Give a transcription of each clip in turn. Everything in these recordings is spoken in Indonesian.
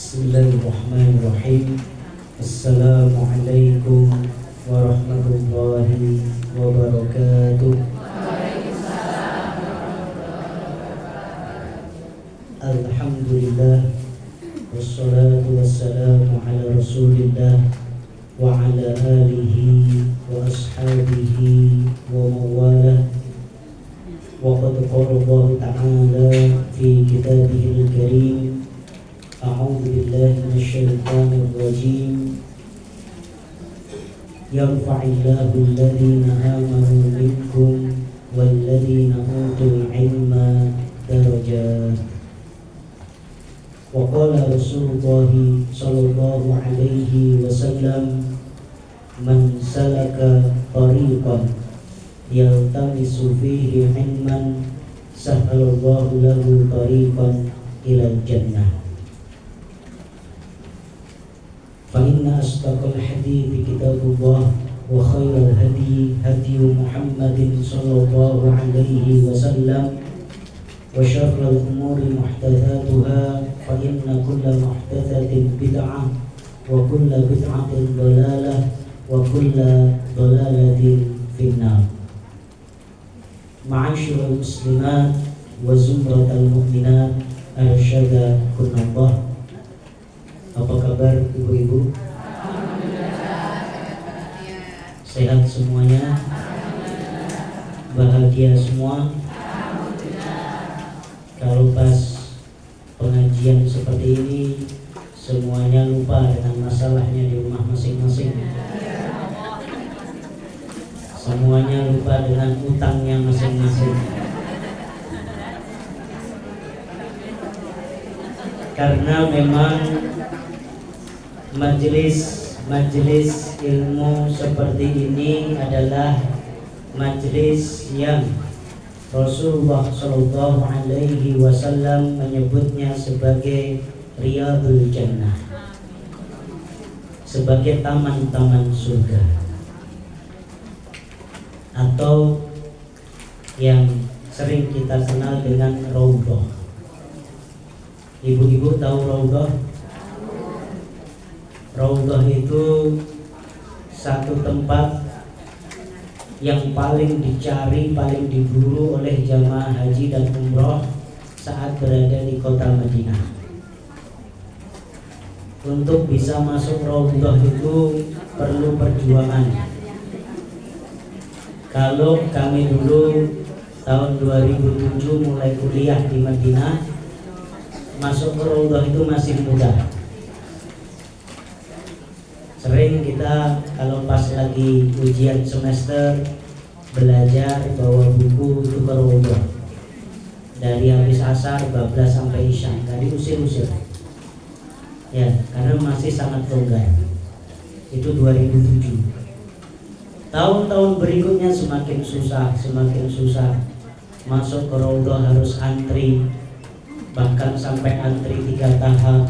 Bismillahirrahmanirrahim. Assalamualaikum warahmatullahi wabarakatuh. Alhamdulillah, wassalatu wassalamu ala rasulillah wa ala alihi wa ashabihi wa mawalah. Wa qad qala Allah ta'ala fi kitabihil karim, a'udzu billahi minasyaitonir rajim. Yarfa'illahu alladhina amanu minkum walladhina utul ilma darajat. Wa qala Rasulullah sallallahu alaihi wasallam, man salaka tariqan yaltamisu fihi ilman sahhalallahu lahu tariqan ilal jannah. Fa inna asdaqal hadithi kitabullah wa khairal hadi hadi Muhammadin sallallahu alaihi wasallam wa syarrul umuri muhdatsatuha fa inna kulla muhdatsatin bid'ah wa kulla bid'atin dhalalah wa kulla dhalalatin finnar. Ma'asyiral muslimat wa zumratal mu'minat, arsyadakumullah. Apa kabar ibu-ibu? Sehat semuanya? Bahagia semua? Kalau pas pengajian seperti ini semuanya lupa dengan masalahnya di rumah masing-masing, semuanya lupa dengan utangnya masing-masing. Karena memang majelis ilmu seperti ini adalah majelis yang Rasulullah Shallallahu Alaihi Wasallam menyebutnya sebagai Riyadul Jannah, sebagai taman-taman surga, atau yang sering kita kenal dengan Raudhah. Ibu-ibu tahu Raudhah? Raudhah itu satu tempat yang paling dicari, paling diburu oleh jamaah haji dan umroh saat berada di kota Madinah. Untuk bisa masuk Raudhah itu perlu perjuangan. Kalau kami dulu tahun 2007 mulai kuliah di Madinah, masuk ke Raudhah itu masih mudah. Sering kita kalau pas lagi ujian semester belajar bawa buku itu ke Raudhah. Dari habis asar bablas sampai isya, nggak diusir-usir. Ya, karena masih sangat longgar. Itu 2007. Tahun-tahun berikutnya semakin susah. Masuk ke Raudhah harus antri, bahkan sampai antri 3 tahap.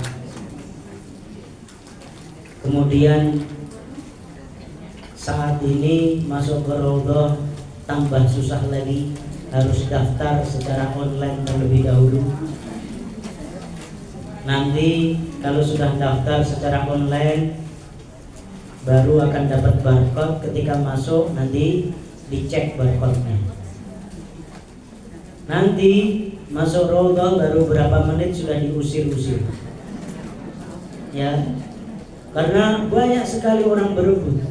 Kemudian saat ini masuk ke Raudhah tambah susah lagi, harus daftar secara online terlebih dahulu. Nanti kalau sudah daftar secara online baru akan dapat barcode. Ketika masuk nanti dicek barcode-nya. Nanti masuk Raudhah baru berapa menit sudah diusir-usir. Ya, karena banyak sekali orang berebut.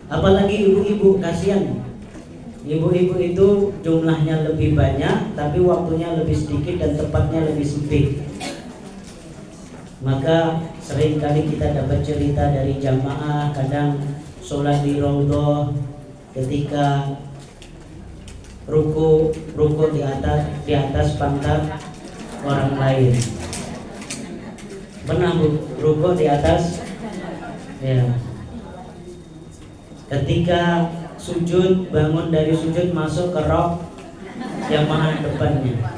Apalagi ibu-ibu, kasihan. Ibu-ibu itu jumlahnya lebih banyak, tapi waktunya lebih sedikit dan tempatnya lebih sempit. Maka sering kali kita dapat cerita dari jamaah, kadang sholat di Raudhah ketika ruku di atas pantat orang lain. Pernah ruku di atas? Ya. Ketika sujud, bangun dari sujud masuk ke rok jamaah depannya.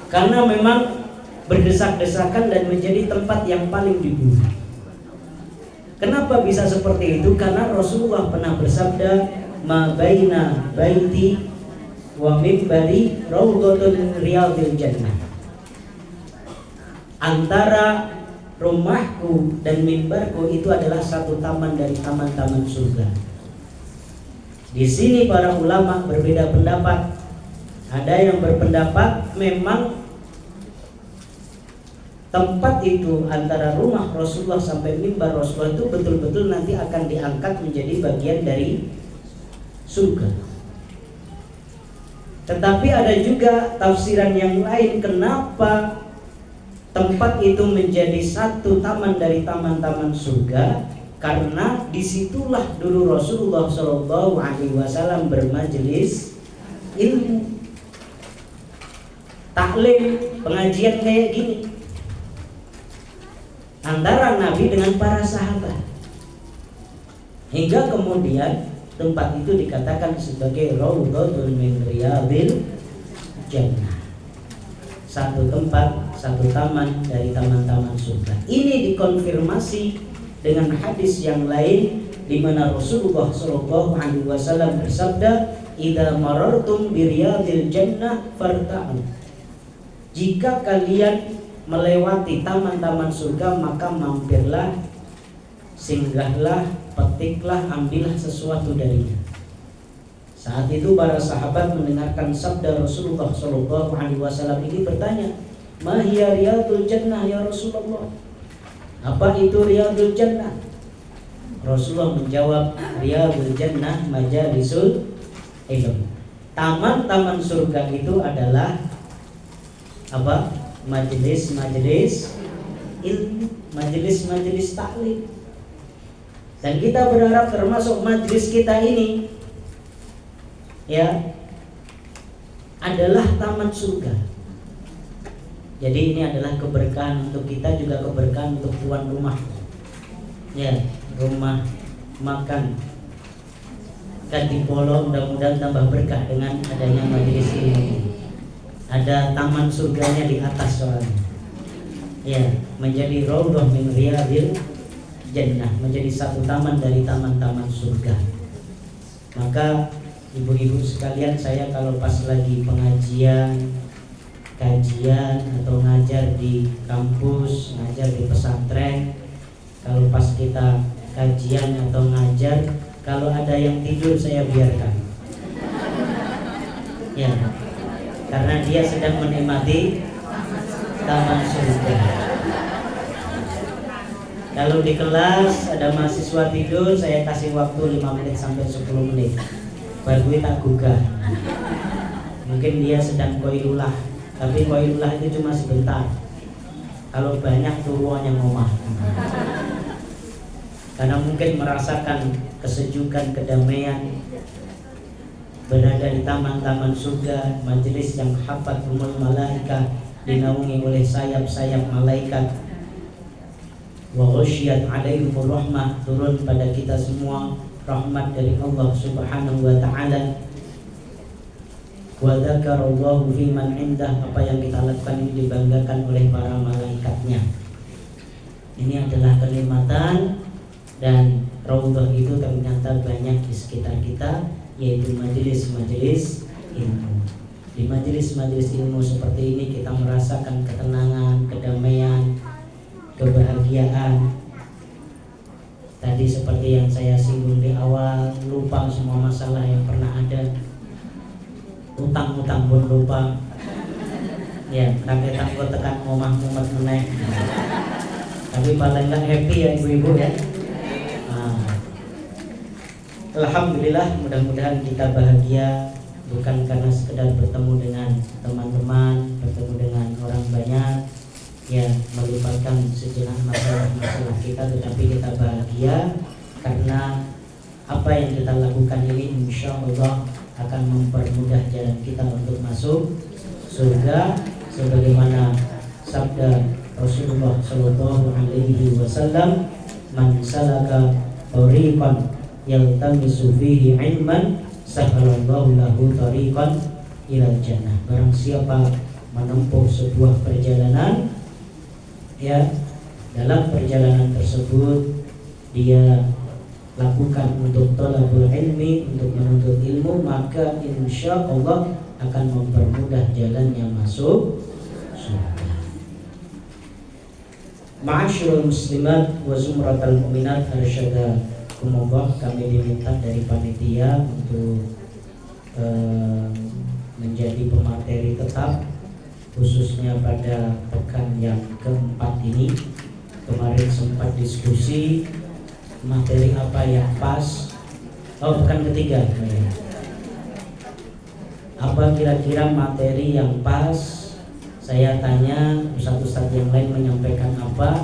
Karena memang berdesak-desakan dan menjadi tempat yang paling diburu. Kenapa bisa seperti itu? Karena Rasulullah pernah bersabda, ma baina baiti wa minbari raudhatun riyadil jannah. Antara rumahku dan mimbarku itu adalah satu taman dari taman-taman surga. Di sini para ulama berbeda pendapat. Ada yang berpendapat memang tempat itu antara rumah Rasulullah sampai mimbar Rasulullah itu betul-betul nanti akan diangkat menjadi bagian dari surga. Tetapi ada juga tafsiran yang lain kenapa tempat itu menjadi satu taman dari taman-taman surga, karena disitulah dulu Rasulullah SAW bermajelis ilmu, taklim, pengajian kayak gini antara Nabi dengan para sahabat, hingga kemudian tempat itu dikatakan sebagai Raudhatun min Riyadil Jannah, satu tempat, satu taman dari taman-taman surga. Ini dikonfirmasi dengan hadis yang lain di mana Rasulullah SAW bersabda, "Idza marartum bi riyadil jannah farta'u." Jika kalian melewati taman-taman surga, maka mampirlah, singgahlah, petiklah, ambillah sesuatu darinya. Saat itu para sahabat mendengarkan sabda Rasulullah SAW ini bertanya, "Ma hiya riyadul jannah ya Rasulullah?" Apa itu riyadul jannah? Rasulullah menjawab, "Riyadul jannah majalisul ilm." Taman-taman surga itu adalah apa? Majelis-majelis ilmu, majelis-majelis taklim. Dan kita berharap termasuk majelis kita ini ya adalah taman surga. Jadi ini adalah keberkahan untuk kita, juga keberkahan untuk tuan rumah. Ya, rumah makan Kadipolo mudah-mudahan tambah berkah dengan adanya majelis ini. Ada taman surganya di atas soalnya. Ya, menjadi raudhah min riyadil jannah, menjadi satu taman dari taman-taman surga. Maka ibu-ibu sekalian, saya kalau pas lagi pengajian, kajian atau ngajar di kampus, ngajar di pesantren, kalau pas kita kajian atau ngajar, kalau ada yang tidur saya biarkan. Ya, karena dia sedang menikmati taman surga. Kalau di kelas ada mahasiswa tidur, saya kasih waktu 5 menit sampai 10 menit. Baru tak gugah. Mungkin dia sedang koilulah, tapi koilulah itu cuma sebentar. Kalau banyak turuannya ngomah. Karena mungkin merasakan kesejukan, kedamaian, berada di taman-taman surga, majelis yang hafathumul malaika, dinaungi oleh sayap-sayap malaikat. Wa ghasyiyat alaihimur rahmah, turun pada kita semua rahmat dari Allah Subhanahu wa taala. Wa dzakarallahu fi man indah, apa yang kita lakukan ini dibanggakan oleh para malaikatnya. Ini adalah kenikmatan, dan raudhah itu ternyata banyak di sekitar kita, yaitu majelis-majelis ilmu. Di majelis-majelis ilmu seperti ini kita merasakan ketenangan, kedamaian, kebahagiaan. Tadi seperti yang saya singgung di awal, lupa semua masalah yang pernah ada, utang-utang pun lupa. Ya, kakek takut tekan omah mumet meneh. Tapi paling enggak happy ya ibu-ibu ya. Alhamdulillah, mudah-mudahan kita bahagia, bukan karena sekedar bertemu dengan teman-teman, bertemu dengan orang banyak, ya melupakan sejenak masalah-masalah kita, tetapi kita bahagia karena apa yang kita lakukan ini insya Allah akan mempermudah jalan kita untuk masuk surga, sebagaimana sabda Rasulullah Shallallahu Alaihi Wasallam, "Man salaka tariqan yaltamisu fihi ilman sahhalallahu lahu tariqan ilal jannah." Barang siapa menempuh sebuah perjalanan, ya dalam perjalanan tersebut dia lakukan untuk thalabul ilmi, untuk menuntut ilmu, maka insya Allah akan mempermudah jalannya masuk surga. Ma'asyiral muslimat wa zumratal mu'minat, arsyadakumullah, kami diminta dari panitia untuk menjadi pemateri tetap, khususnya pada pekan yang keempat ini. Kemarin sempat diskusi materi apa yang pas. Pekan ketiga, apa kira-kira materi yang pas? Saya tanya ustadz-ustadz yang lain menyampaikan apa.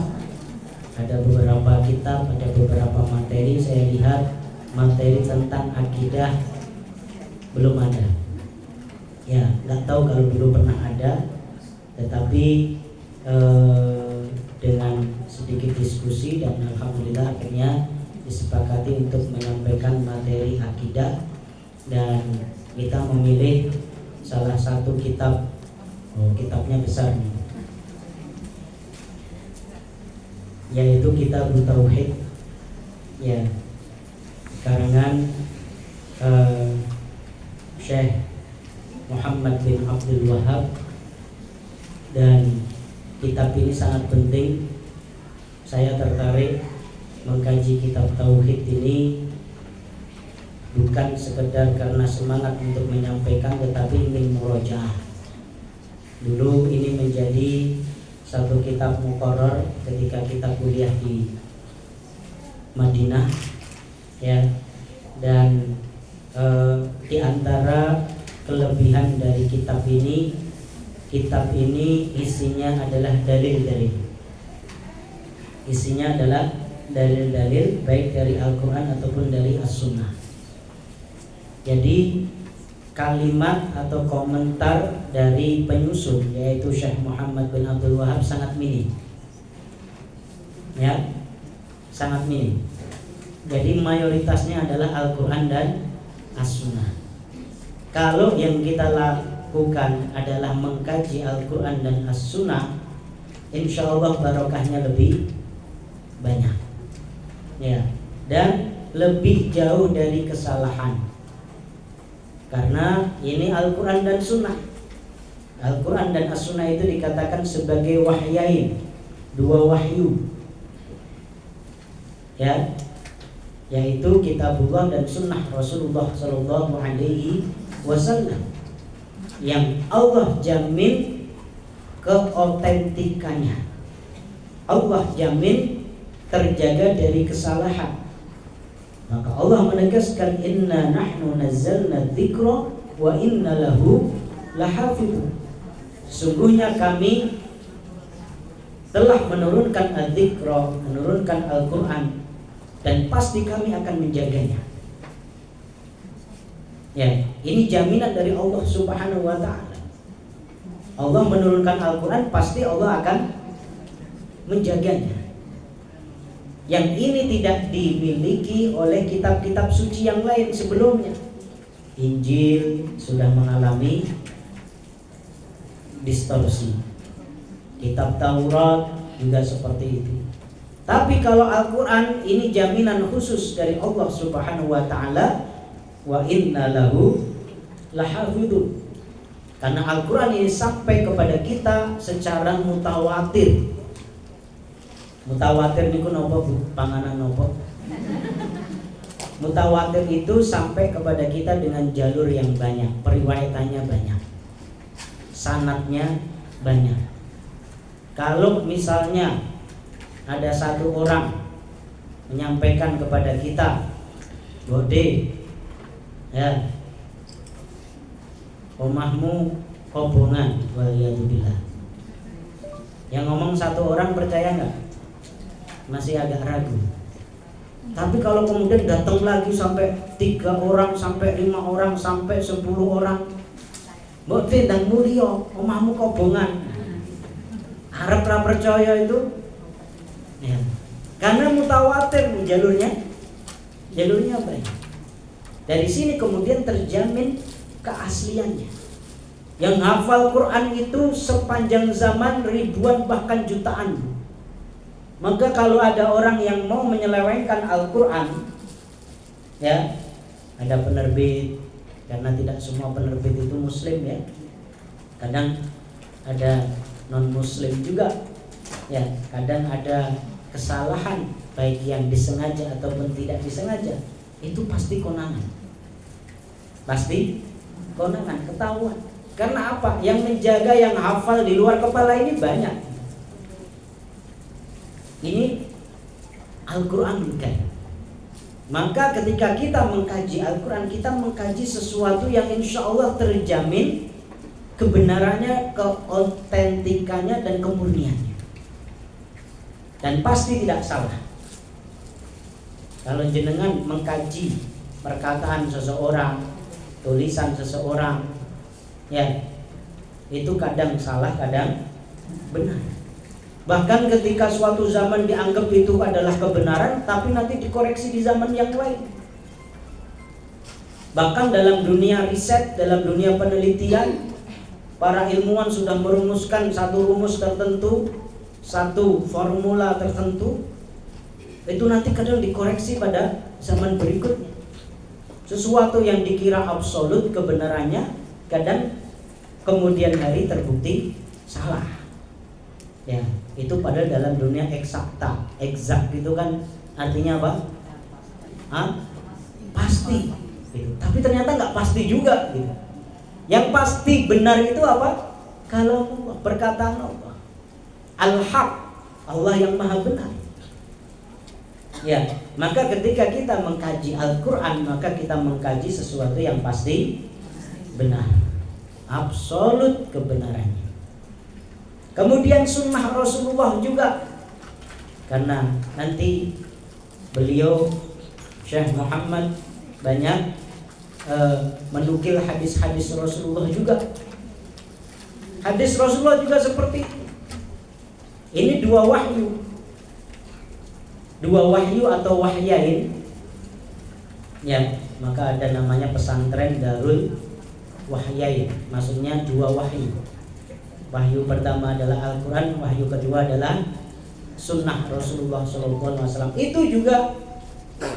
Ada beberapa kitab, ada beberapa materi. Saya lihat materi tentang akidah belum ada. Ya, nggak tahu kalau dulu pernah ada. Tetapi dengan sedikit diskusi dan alhamdulillah akhirnya disepakati untuk menyampaikan materi akidah, dan kita memilih salah satu kitab. Kitabnya besar nih, yaitu Kitab Tauhid, ya, karangan Syekh Muhammad bin Abdul Wahab. Dan kitab ini sangat penting. Saya tertarik mengkaji kitab Tauhid ini bukan sekedar karena semangat untuk menyampaikan, tetapi ingin murojaah. Dulu ini menjadi satu kitab muqarrar ketika kita kuliah di Madinah, ya. Dan di antara kelebihan dari kitab ini isinya adalah dalil-dalil. Isinya adalah dalil-dalil baik dari Al-Quran ataupun dari As-Sunnah. Jadi kalimat atau komentar dari penyusun, yaitu Syekh Muhammad bin Abdul Wahab, sangat minim, ya, sangat minim. Jadi mayoritasnya adalah Al-Quran dan As-Sunnah. Kalau yang kita lakukan adalah mengkaji Al-Quran dan As-Sunnah, insya Allah barokahnya lebih banyak, ya, dan lebih jauh dari kesalahan. Karena ini Al-Quran dan Sunnah. Al-Quran dan As-Sunnah itu dikatakan sebagai wahyain, dua wahyu, ya, yaitu Kitabullah dan Sunnah Rasulullah Sallallahu Alaihi Wasallam, yang Allah jamin keotentikannya. Allah jamin terjaga dari kesalahan. Maka Allah menegaskan, inna nahnu nazzalna dzikra wa inna lahu lahafidun. Sungguhnya kami telah menurunkan adzikra, menurunkan Al-Quran, dan pasti kami akan menjaganya. Ya, ini jaminan dari Allah Subhanahu wa ta'ala. Allah menurunkan Al-Quran, pasti Allah akan menjaganya. Yang ini tidak dimiliki oleh kitab-kitab suci yang lain sebelumnya. Injil sudah mengalami distorsi, kitab Taurat juga seperti itu. Tapi kalau Al-Quran ini jaminan khusus dari Allah Subhanahu wa ta'ala, wa inna lahu lahafidun. Karena Al-Quran ini sampai kepada kita secara mutawatir. Mutawatir niku napa Bu? Panganan napa? Mutawatir itu sampai kepada kita dengan jalur yang banyak, periwayatannya banyak, sanadnya banyak. Kalau misalnya ada satu orang menyampaikan kepada kita, Bode, ya, omahmu kobongan, waliyadzubillah. Yang ngomong satu orang, percaya nggak? Masih agak ragu. Tapi kalau kemudian datang lagi sampai 3 orang, sampai 5 orang, sampai 10 orang, mbok tendang mulya, omahmu kobongan. Arep ra percaya itu, ya. Karena mutawatir jalurnya banyak. Dari sini kemudian terjamin keasliannya. Yang hafal Quran itu sepanjang zaman ribuan bahkan jutaan. Maka kalau ada orang yang mau menyelewengkan Al-Quran, ya, ada penerbit, karena tidak semua penerbit itu muslim, ya, kadang ada non muslim juga. Ya, kadang ada kesalahan baik yang disengaja ataupun tidak disengaja, itu pasti konangan. Pasti konangan, ketahuan. Karena apa? Yang menjaga, yang hafal di luar kepala ini banyak. Ini Al-Quran bukan. Maka ketika kita mengkaji Al-Quran, kita mengkaji sesuatu yang insya Allah terjamin kebenarannya, keautentikannya, dan kemurniannya, dan pasti tidak salah. Kalau jenengan mengkaji perkataan seseorang, tulisan seseorang, ya, itu kadang salah, kadang benar. Bahkan ketika suatu zaman dianggap itu adalah kebenaran, tapi nanti dikoreksi di zaman yang lain. Bahkan dalam dunia riset, dalam dunia penelitian, para ilmuwan sudah merumuskan satu rumus tertentu, satu formula tertentu, itu nanti kadang dikoreksi pada zaman berikutnya. Sesuatu yang dikira absolut kebenarannya, kadang kemudian hari terbukti salah. Ya, itu padahal dalam dunia eksakta. Eksak itu kan artinya apa? Pasti gitu. Tapi ternyata nggak pasti juga gitu. Yang pasti benar itu apa? Kalau perkataan Allah, Al-Haq, Allah yang maha benar. Ya, maka ketika kita mengkaji Al-Quran, maka kita mengkaji sesuatu yang pasti benar, absolut kebenarannya. Kemudian sunnah Rasulullah juga, karena nanti beliau Syekh Muhammad banyak menukil hadis-hadis Rasulullah juga. Hadis Rasulullah juga seperti itu. Ini dua wahyu atau wahyain. Ya, maka ada namanya pesantren Darul Wahyain. Maksudnya dua wahyu. Wahyu pertama adalah Al-Quran, wahyu kedua adalah sunnah Rasulullah SAW. Itu juga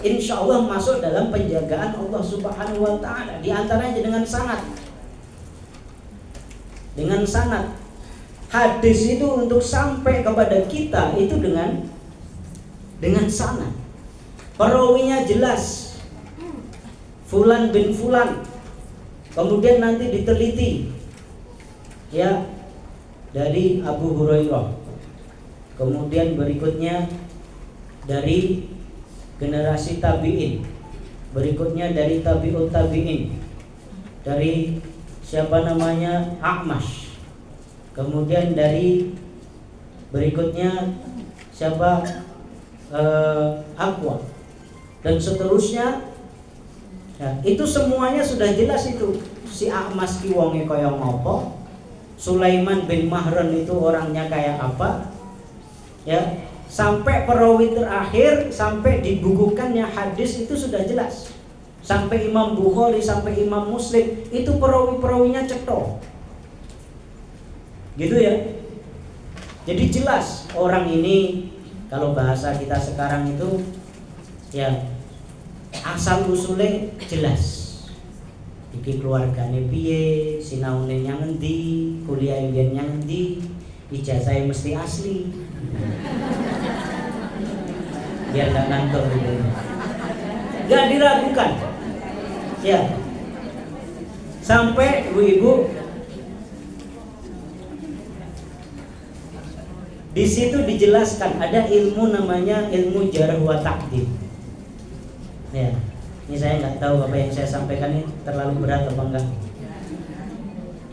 insya Allah masuk dalam penjagaan Allah Subhanahu Wa Taala. Di antaranya dengan sanad. Dengan sanad. Hadis itu untuk sampai kepada kita itu dengan sanad. Perawinya jelas, Fulan bin Fulan. Kemudian nanti diteliti, ya, dari Abu Hurairah. Kemudian berikutnya dari generasi tabi'in, berikutnya dari tabi'ut tabi'in, dari siapa namanya A'mash, kemudian dari berikutnya siapa Aqwa, dan seterusnya. Ya, itu semuanya sudah jelas itu. Si A'mash ki wonge kaya ngopo, Sulaiman bin Mahran itu orangnya kayak apa, ya, sampai perawi terakhir, sampai dibukukannya hadis itu sudah jelas. Sampai Imam Bukhari, sampai Imam Muslim, itu perawi-perawinya cetok. Gitu ya. Jadi jelas orang ini, kalau bahasa kita sekarang itu, ya, asal usulnya jelas. Iki keluargane piye, sinaune yang ngendi, kuliah yang ngendi, ijazahnya mesti asli. Biar gak ngantor gitu. Gak diragukan. Ya. Sampai ibu-ibu di situ dijelaskan ada ilmu namanya ilmu jarh wa ta'dil. Ya. Ini saya nggak tahu apa yang saya sampaikan ini terlalu berat apa enggak.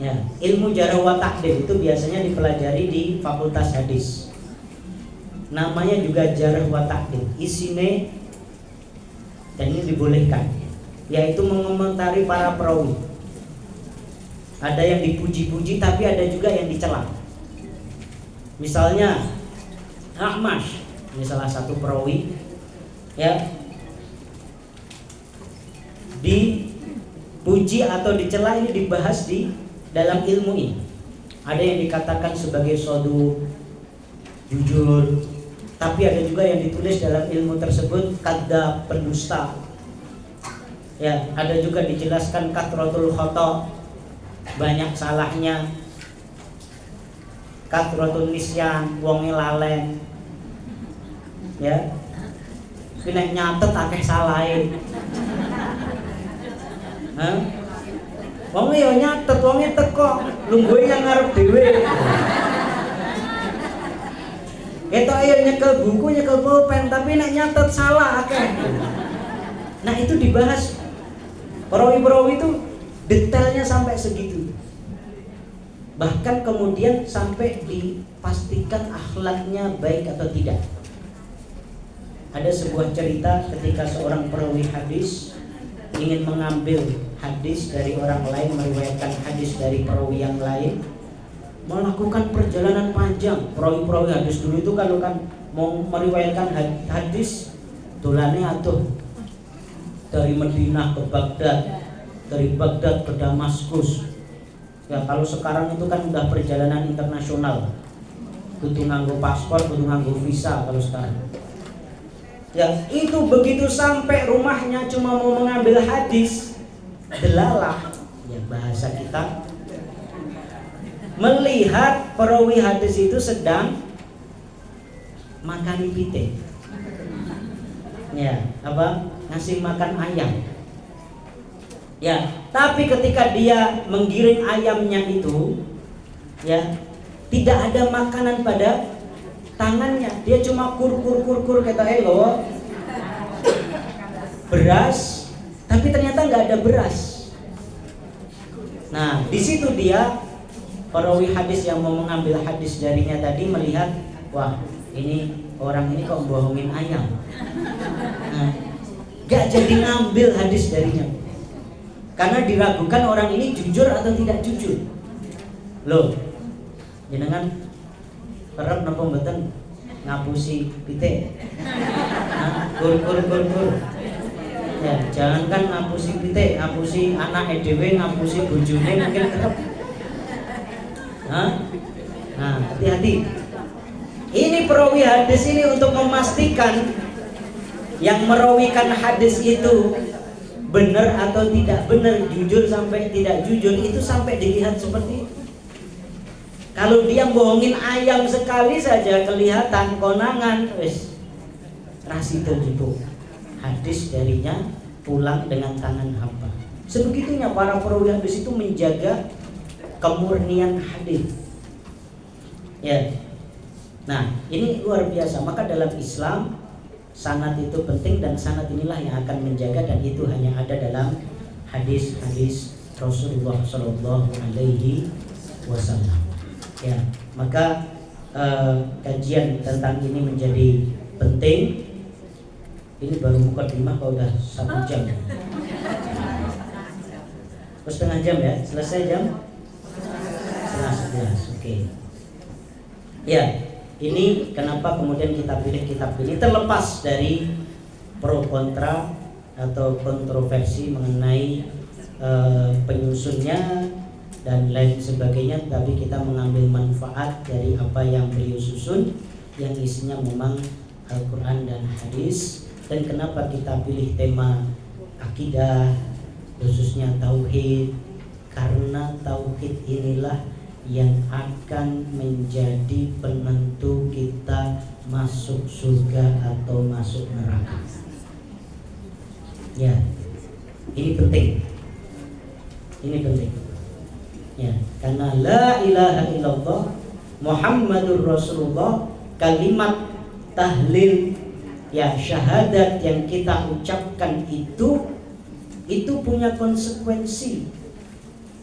Ya, ilmu jarh wa ta'dil itu biasanya dipelajari di Fakultas Hadis. Namanya juga jarh wa ta'dil. Isinya, dan ini dibolehkan, yaitu mengomentari para perawi. Ada yang dipuji-puji, tapi ada juga yang dicela. Misalnya A'mash, ini salah satu perawi, ya, dipuji atau dicela, ini dibahas di dalam ilmu ini. Ada yang dikatakan sebagai sodu, jujur, tapi ada juga yang ditulis dalam ilmu tersebut kadzdzab, pendusta. Ya, ada juga dijelaskan kathratul khata, banyak salahnya. Kathratun nisyan, wonge lalen. Ya. Ki nek nyatet akeh salahe. Hah? Wong yo nyatet, wonge teko, lungguhe nang ngarep dhewe. Ketok yo nyekel buku, nyekel pulpen, tapi nek nyatet salah akeh. Nah, itu dibahas. Perawi-perawi itu detailnya sampai segitu. Bahkan kemudian sampai dipastikan akhlaknya baik atau tidak. Ada sebuah cerita ketika seorang perawi hadis ingin mengambil hadis dari orang lain, meriwayatkan hadis dari perawi yang lain, melakukan perjalanan panjang. Perawi-perawi hadis dulu itu kalau kan mau meriwayatkan hadis, dolane atuh dari Madinah ke Baghdad, dari Baghdad ke Damaskus. Ya kalau sekarang itu kan udah perjalanan internasional, kudu nganggo paspor, kudu nganggo visa kalau sekarang. Ya itu begitu sampai rumahnya cuma mau mengambil hadis, delalah, ya bahasa kita, melihat perawi hadis itu sedang makan pite. Ya, ngasih makan ayam. Ya, tapi ketika dia menggiring ayamnya itu, ya, tidak ada makanan pada tangannya. Dia cuma kur kata loh. Beras, tapi ternyata nggak ada beras. Nah, di situ dia perawi hadis yang mau mengambil hadis darinya tadi melihat, wah, ini orang ini kok bohongin ayam. Nah, gak jadi ngambil hadis darinya karena diragukan orang ini jujur atau tidak jujur. Loh, jenengan kerep napa mboten ngapusi pite? Kur. Ya, jangankan ngapusi pite, ngapusi anak dhewe, ngapusi bojone mungkin kerep. Nah, hati-hati. Ini perawi hadis ini untuk memastikan yang merawikan hadis itu benar atau tidak benar, jujur sampai tidak jujur, itu sampai dilihat seperti itu. Kalau dia bohongin ayam sekali saja kelihatan konangan, wis rasito gitu. Hadis darinya pulang dengan tangan hampa. Sebegitunya para perawi hadis itu menjaga kemurnian hadis. Ya. Nah, ini luar biasa. Maka dalam Islam sanad itu penting, dan sanad inilah yang akan menjaga, dan itu hanya ada dalam hadis-hadis Rasulullah Shallallahu Alaihi Wasallam. Ya, maka kajian tentang ini menjadi penting. Ini baru mukadimah kok udah 1 jam. Setengah jam ya, selesai jam 11:30. Oke. Ya, ini kenapa kemudian kita pilih kitab ini, terlepas dari pro kontra atau kontroversi mengenai penyusunnya dan lain sebagainya, tapi kita mengambil manfaat dari apa yang beliau susun yang isinya memang Al-Quran dan hadis. Dan kenapa kita pilih tema akidah, khususnya tauhid, karena tauhid inilah yang akan menjadi penentu kita masuk surga atau masuk neraka. Ya, ini penting. Ini penting. Ya, karena la ilaha illallah Muhammadur Rasulullah, kalimat tahlil, ya syahadat yang kita ucapkan itu punya konsekuensi.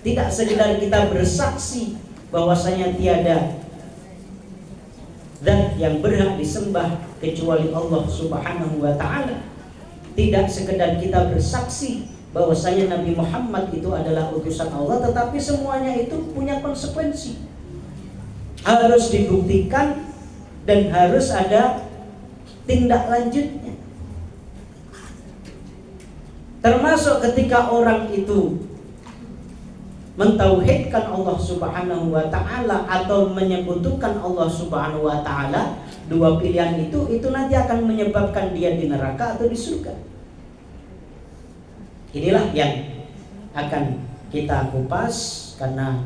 Tidak sekedar kita bersaksi bahwasanya tiada zat yang berhak disembah kecuali Allah Subhanahu wa taala. Tidak sekedar kita bersaksi bahwasanya Nabi Muhammad itu adalah utusan Allah, tetapi semuanya itu punya konsekuensi. Harus dibuktikan dan harus ada tindak lanjutnya. Termasuk ketika orang itu mentauhidkan Allah Subhanahu wa taala atau menyekutukan Allah Subhanahu wa taala, dua pilihan itu nanti akan menyebabkan dia di neraka atau di surga. Inilah yang akan kita kupas, karena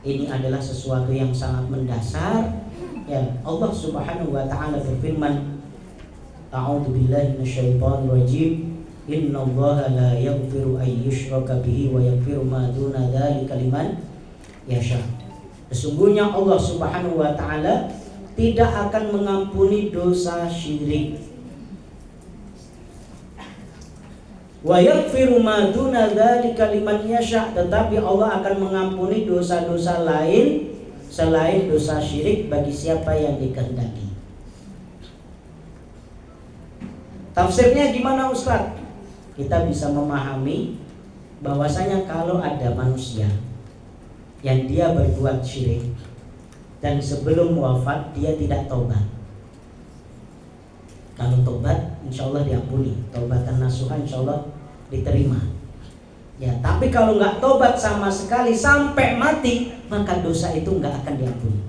Ini adalah sesuatu yang sangat mendasar. Ya, Allah Subhanahu wa taala berfirman, A'udzu billahi minasyaitonir rajim. Innallaha la yaghfiru ay yushraka bihi wa yaghfiru ma duna dzalika liman yasha. Sesungguhnya Allah Subhanahu wa taala tidak akan mengampuni dosa syirik. Wa yaghfiru ma duna dzalika liman yasha, tetapi Allah akan mengampuni dosa-dosa lain selain dosa syirik bagi siapa yang dikehendaki. Tafsirnya gimana Ustaz? Kita bisa memahami bahwasanya kalau ada manusia yang dia berbuat syirik dan sebelum wafat dia tidak taubat, kalau taubat insya Allah diampuni, taubatan nasuha insya Allah diterima. Ya, tapi kalau nggak taubat sama sekali sampai mati, maka dosa itu nggak akan diampuni.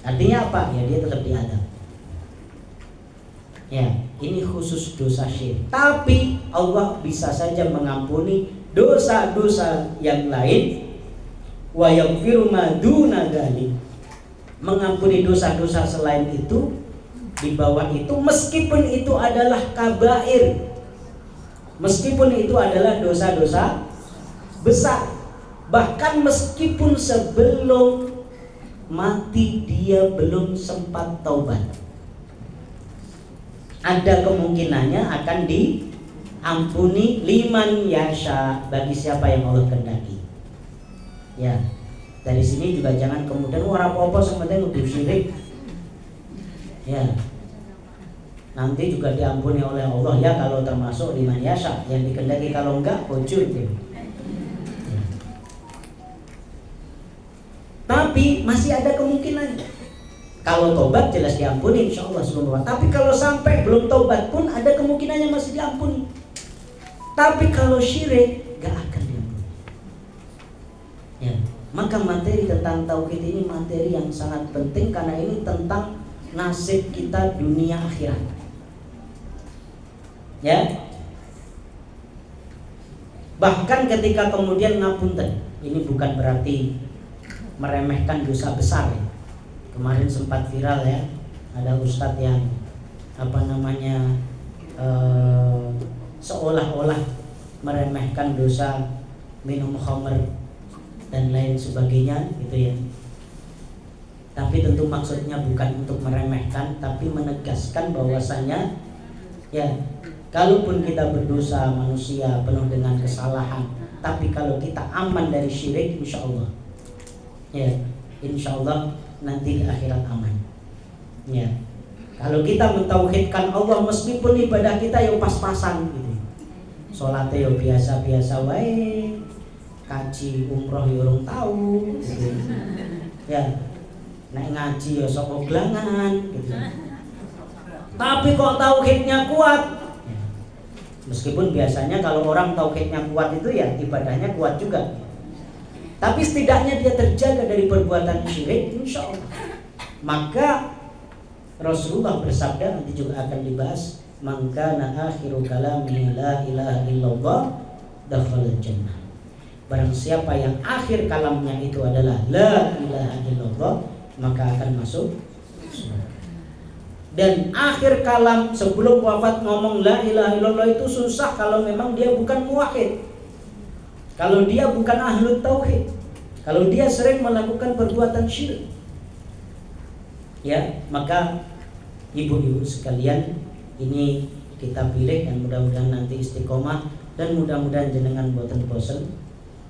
Artinya apa? Ya dia tetap diadab. Ya, ini khusus dosa syirik. Tapi Allah bisa saja mengampuni dosa-dosa yang lain. Wa yaghfiru ma duna dzalik, mengampuni dosa-dosa selain itu, di bawah itu, meskipun itu adalah kabair, meskipun itu adalah dosa-dosa besar, bahkan meskipun sebelum mati dia belum sempat taubat, ada kemungkinannya akan diampuni liman yasha, bagi siapa yang Allah kehendaki. Ya, dari sini juga jangan kemudian ora apa-apa sementing udah syirik. Ya, nanti juga diampuni oleh Allah ya kalau termasuk liman yasha, yang dikehendaki, kalau enggak bocor itu. Ya. Tapi masih ada kemungkinan. Kalau tobat jelas diampuni insya Allah subhanahu wa ta'ala. Tapi kalau sampai belum tobat pun ada kemungkinannya masih diampuni. Tapi kalau syirik gak akan diampuni. Ya, maka materi tentang tauhid ini materi yang sangat penting, karena ini tentang nasib kita dunia akhirat. Ya. Bahkan ketika kemudian ngapunten, ini bukan berarti meremehkan dosa besar ya. Kemarin sempat viral ya, ada ustadz yang seolah-olah meremehkan dosa minum khamr dan lain sebagainya gitu ya. Tapi tentu maksudnya bukan untuk meremehkan, tapi menegaskan bahwasanya ya, kalaupun kita berdosa, manusia penuh dengan kesalahan, tapi kalau kita aman dari syirik, insya Allah ya, insya Allah nanti di akhirat aman. Ya. Kalau kita mentauhidkan Allah, meskipun ibadah kita yang pas-pasan gitu. Salatnya yo biasa-biasa wae, kaji umroh yo urung tahu gitu. Ya. Nek ngaji yo sok oglangan gitu. Tapi kok tauhidnya kuat. Ya. Meskipun biasanya kalau orang tauhidnya kuat itu ya ibadahnya kuat juga. Tapi setidaknya dia terjaga dari perbuatan syirik, insya Allah. Maka Rasulullah bersabda, nanti juga akan dibahas, man kana akhiru kalami la ilaha illallah dakhala jannah. Barang siapa yang akhir kalamnya itu adalah la ilaha illallah, maka akan masuk surga. Dan akhir kalam sebelum wafat ngomong la ilaha illallah itu susah kalau memang dia bukan muwahhid. Kalau dia bukan ahlu tauhid, kalau dia sering melakukan perbuatan syirik, ya, maka ibu-ibu sekalian, ini kita pilih dan mudah-mudahan nanti istiqomah, dan mudah-mudahan jenengan boten bosen,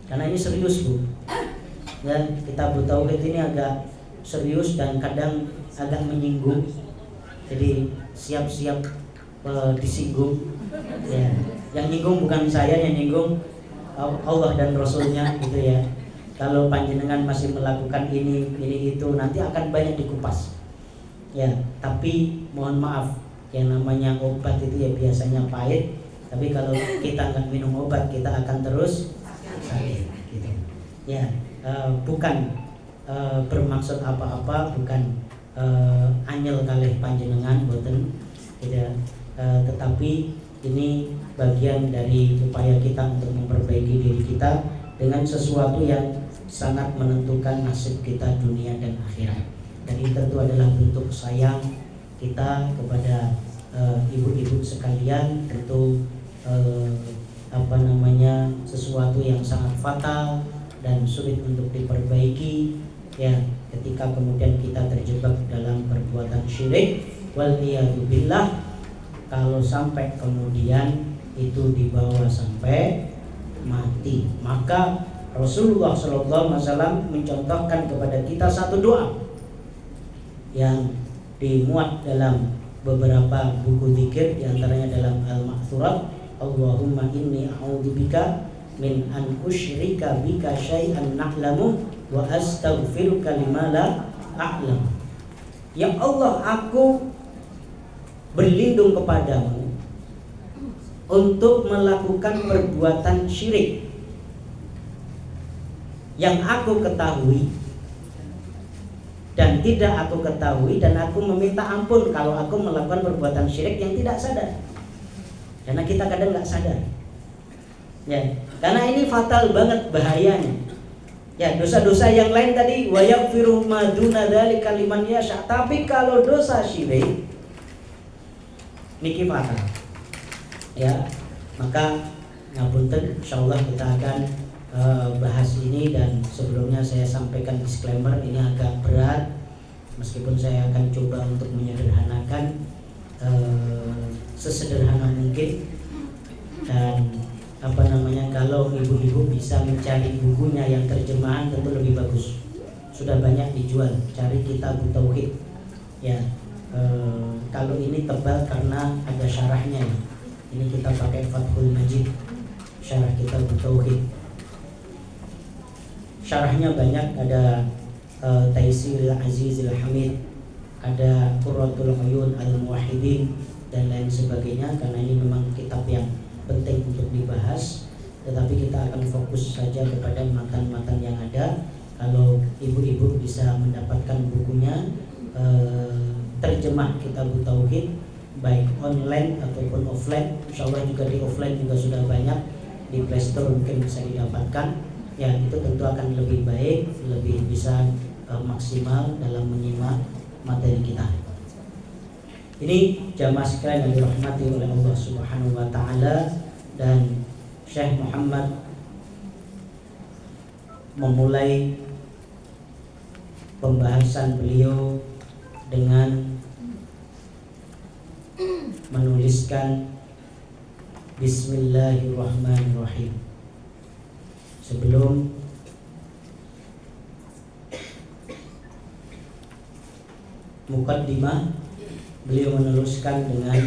karena ini serius bu. Ya, kitab tauhid ini agak serius dan kadang agak menyinggung, jadi siap-siap disinggung. Ya, yang nyinggung bukan saya, yang nyinggung Allah dan Rasulnya gitu ya. Kalau panjenengan masih melakukan ini itu, nanti akan banyak dikupas. Ya, tapi mohon maaf, yang namanya obat itu ya biasanya pahit, tapi kalau kita nggak minum obat kita akan terus sakit gitu. Ya, bukan bermaksud apa-apa, bukan anyel kalih panjenengan boten gitu ya. Tetapi ini bagian dari upaya kita untuk memperbaiki diri kita dengan sesuatu yang sangat menentukan nasib kita dunia dan akhirat. Dan ini tentu adalah bentuk sayang kita kepada ibu-ibu sekalian. Tentu sesuatu yang sangat fatal dan sulit untuk diperbaiki ya, ketika kemudian kita terjebak dalam perbuatan syirik waliyadzubillah. Kalau sampai kemudian itu dibawa sampai mati, maka Rasulullah SAW mencontohkan kepada kita satu doa yang dimuat dalam beberapa buku zikir, diantaranya dalam Al-Ma'thurat. Allahumma inni a'udzubika min an usyrika bika syai'an na'lamu wa astaghfiruka lima la a'lam. Ya Allah, aku berlindung kepadamu untuk melakukan perbuatan syirik yang aku ketahui dan tidak aku ketahui, dan aku meminta ampun kalau aku melakukan perbuatan syirik yang tidak sadar. Karena kita kadang nggak sadar, ya. Karena ini fatal banget bahayanya. Ya, dosa-dosa yang lain tadi wa yaghfiru ma duna dzalika liman yasha. Tapi kalau dosa syirik niki fatal. Ya, maka ngapunten, insyaallah kita akan bahas ini. Dan sebelumnya saya sampaikan disclaimer, ini agak berat meskipun saya akan coba untuk menyederhanakan sesederhana mungkin. Dan kalau ibu-ibu bisa mencari bukunya yang terjemahan tentu lebih bagus. Sudah banyak dijual, cari Kitab Tauhid ya. Kalau ini tebal karena ada syarahnya ya. Ini kita pakai Fathul Majid, syarah Kitab Tauhid. Syarahnya banyak, ada Taisirul Azizil Hamid, ada Qurratul Uyun Al-Muwahhidin dan lain sebagainya. Karena ini memang kitab yang penting untuk dibahas, tetapi kita akan fokus saja kepada matan-matan yang ada. Kalau ibu-ibu bisa mendapatkan bukunya terjemah Kitab Tauhid baik online ataupun offline, insyaallah juga di offline juga sudah banyak, di Play Store mungkin bisa didapatkan. Ya, itu tentu akan lebih baik, lebih bisa maksimal dalam menyimak materi kita. Ini jamaah sekalian yang dirahmati oleh Allah Subhanahu wa taala, dan Syekh Muhammad memulai pembahasan beliau dengan menuliskan Bismillahirrahmanirrahim. Sebelum mukaddimah, beliau meneruskan dengan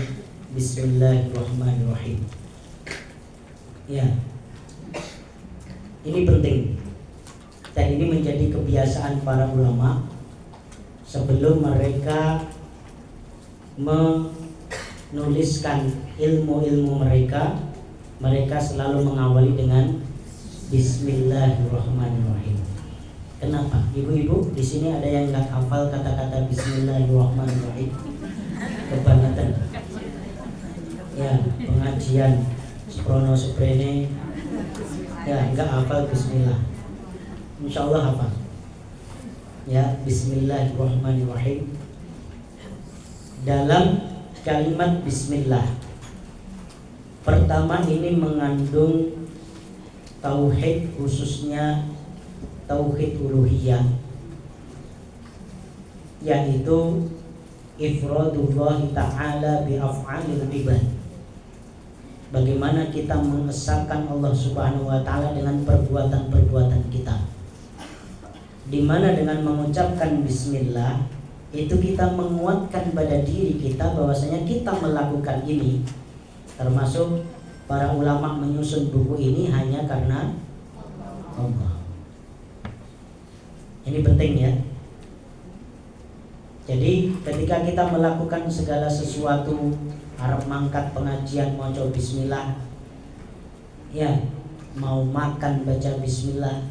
Bismillahirrahmanirrahim. Ya, ini penting, dan ini menjadi kebiasaan para ulama. Sebelum mereka menuliskan ilmu-ilmu mereka, mereka selalu mengawali dengan Bismillahirrahmanirrahim. Kenapa? Ibu-ibu di sini ada yang nggak hafal kata-kata Bismillahirrahmanirrahim? Kebangetan. Ya, pengajian Sprono Suprene ya nggak hafal Bismillah. Insyaallah hafal. Ya, Bismillahirrahmanirrahim. Dalam kalimat Bismillah, pertama ini mengandung tauhid, khususnya tauhid uluhiyah, yaitu ifradullah ta'ala bi af'alil ibad. Bagaimana kita mengesahkan Allah Subhanahu wa taala dengan perbuatan-perbuatan kita, di mana dengan mengucapkan bismillah itu kita menguatkan pada diri kita bahwasanya kita melakukan ini. Termasuk para ulama menyusun buku ini hanya karena Allah. Ini penting ya. Jadi ketika kita melakukan segala sesuatu, harap mangkat pengajian maca bismillah, ya, mau makan baca bismillah,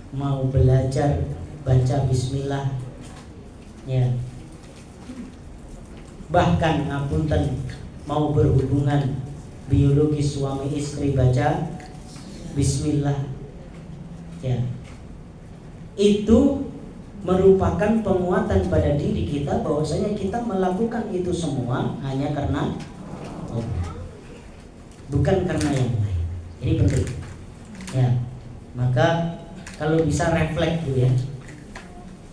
mau belajar baca bismillah, ya, bahkan ngapunten mau berhubungan biologis suami istri baca bismillah, ya. itu merupakan penguatan pada diri kita bahwasanya kita melakukan itu semua hanya karena Allah, bukan karena yang lain. Ini penting. Ya, maka kalau bisa refleks dulu ya.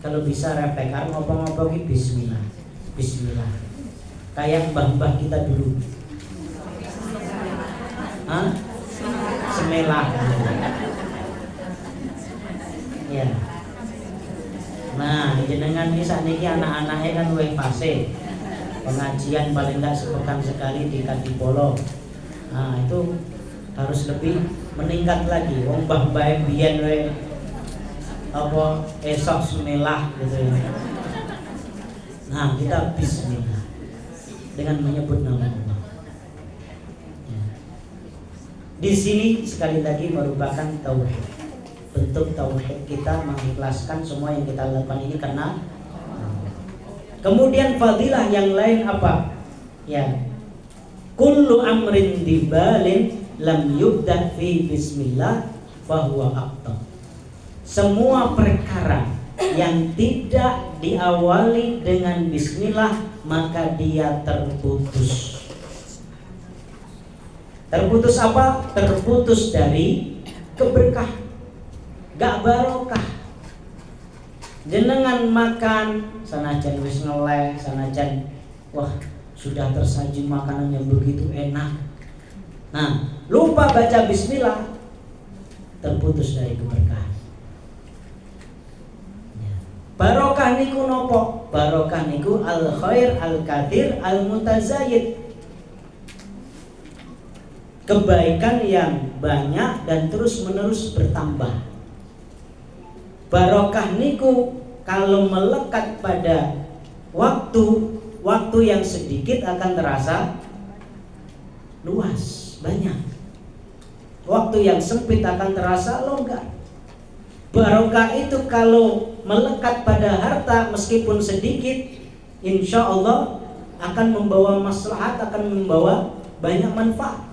Kalau bisa refleks, harus ngopong-ngopong bismillah. Bismillah. Kayak mbah-mbah kita dulu. Hah? Semelah. Ya. Nah, jenengan ini saat ini anak-anaknya kan luwih fase. Pengajian paling enggak sepekan sekali di Kadipolo. Nah, itu harus lebih meningkat lagi. Wong mbah-mbah mbiyen we apa esok semelah gitu ya. Nah, kita bismillah dengan menyebut nama Allah. Ya. Di sini sekali lagi merupakan tauhid. Bentuk tauhid kita mengikhlaskan semua yang kita lakukan ini karena Allah. Kemudian fadilah yang lain apa? Ya. Kullu amrin dibalin lam yubda fi bismillah fahuwa aqta. Semua perkara yang tidak diawali dengan bismillah maka dia terputus. Terputus apa? Terputus dari keberkah, gak barokah. Jenengan makan sanajan wis ngeleh, sanajan wah sudah tersaji makanan yang begitu enak. Nah, lupa baca bismillah, terputus dari keberkahan. Barokah niku nopo? Barokah niku al khair al kathir al mutazayid. Kebaikan yang banyak dan terus menerus bertambah. Barokah niku kalau melekat pada waktu yang sedikit akan terasa luas, banyak. Waktu yang sempit akan terasa longgar. Barokah itu kalau melekat pada harta meskipun sedikit, insya Allah akan membawa maslahat, akan membawa banyak manfaat.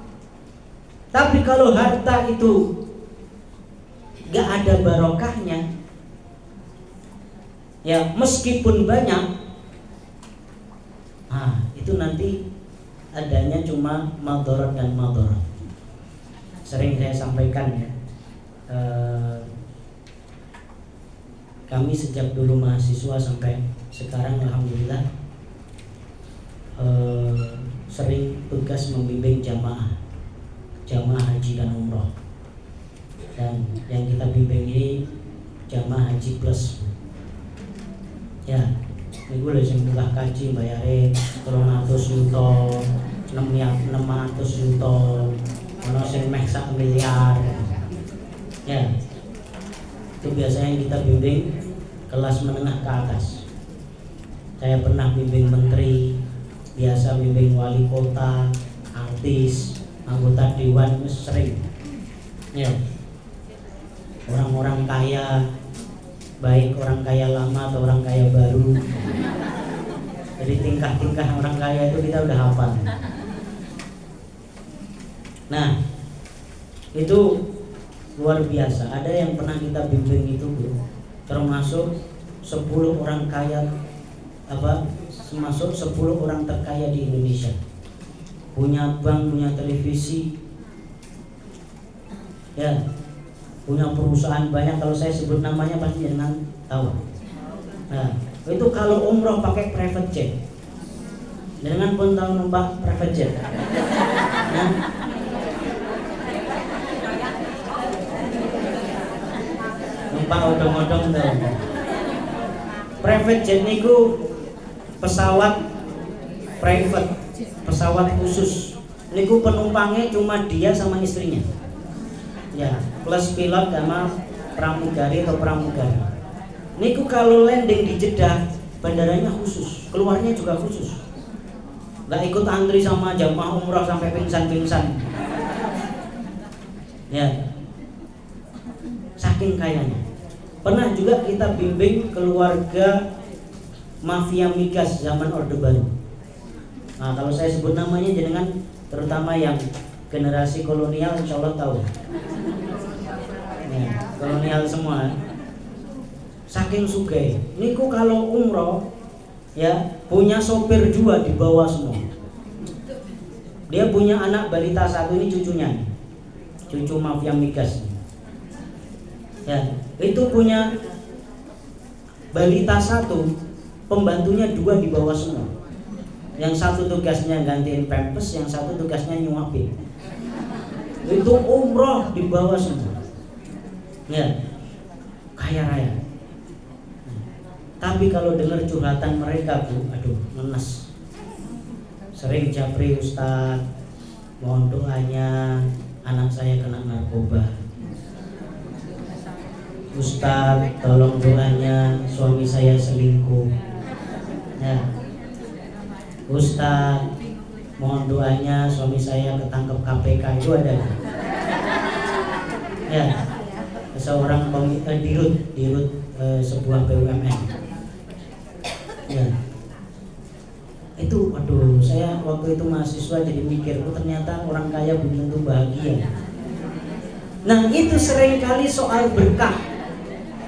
Tapi kalau harta itu gak ada barokahnya, ya meskipun banyak, itu nanti adanya cuma madharat dan madharat. Sering saya sampaikan ya, kami sejak dulu mahasiswa sampai sekarang alhamdulillah sering tugas membimbing jamaah haji dan umroh. Dan yang kita bimbing ini jamaah haji plus. Ya, ini gue sing mulah kaji bayare 300 juta, 600 juta, ono sing meh 1 miliar. Ya. Itu biasanya kita bimbing kelas menengah ke atas. Saya pernah bimbing menteri, biasa bimbing wali kota, artis, anggota dewan, sering. Ya. Orang-orang kaya, baik orang kaya lama atau orang kaya baru. Jadi tingkah-tingkah orang kaya itu kita udah hafal. Nah, itu luar biasa. Ada yang pernah kita bimbing itu, bro, termasuk 10 orang kaya termasuk 10 orang terkaya di Indonesia. Punya bank, punya televisi. Ya, punya perusahaan banyak. Kalau saya sebut namanya pasti jangan tahu. Nah, itu kalau umroh pakai private jet. Jangan pun tahu numpak private jet. Nah, numpak odong-odong tuh. Private jet niku pesawat private, pesawat khusus. Niku penumpangnya cuma dia sama istrinya. Ya, plus pilot sama pramugari atau pramugari. Niku kalau landing di Jeddah, bandaranya khusus, keluarnya juga khusus. Nggak ikut antri sama jamaah umroh sampai pingsan-pingsan. Ya, saking kayanya. Pernah juga kita bimbing keluarga mafia migas zaman Orde Baru. Nah, kalau saya sebut namanya jenengan, terutama yang generasi kolonial, insya Allah tahu. Ya, kolonial semua. Saking sugih. Niku kalau umroh ya punya sopir 2 dibawa semua. Dia punya anak balita 1, ini cucunya, cucu mafia migas. Ya, itu punya balita 1, pembantunya 2 dibawa semua. Yang 1 tugasnya gantiin pampers, yang 1 tugasnya nyuapin. Itu umroh dibawa semua. Ya, kaya raya. Tapi kalau dengar curhatan mereka Bu, aduh ngenes. Sering japri, Ustaz, mohon doanya anak saya kena narkoba. Ustaz, tolong doanya suami saya selingkuh. Ya. Ustaz, mohon doanya suami saya ketangkep KPK. Itu ada. Ya. Seorang dirut sebuah BUMN. Ya. Itu aduh, saya waktu itu mahasiswa jadi mikir, ternyata orang kaya belum tentu bahagia. Nah, itu seringkali soal berkah.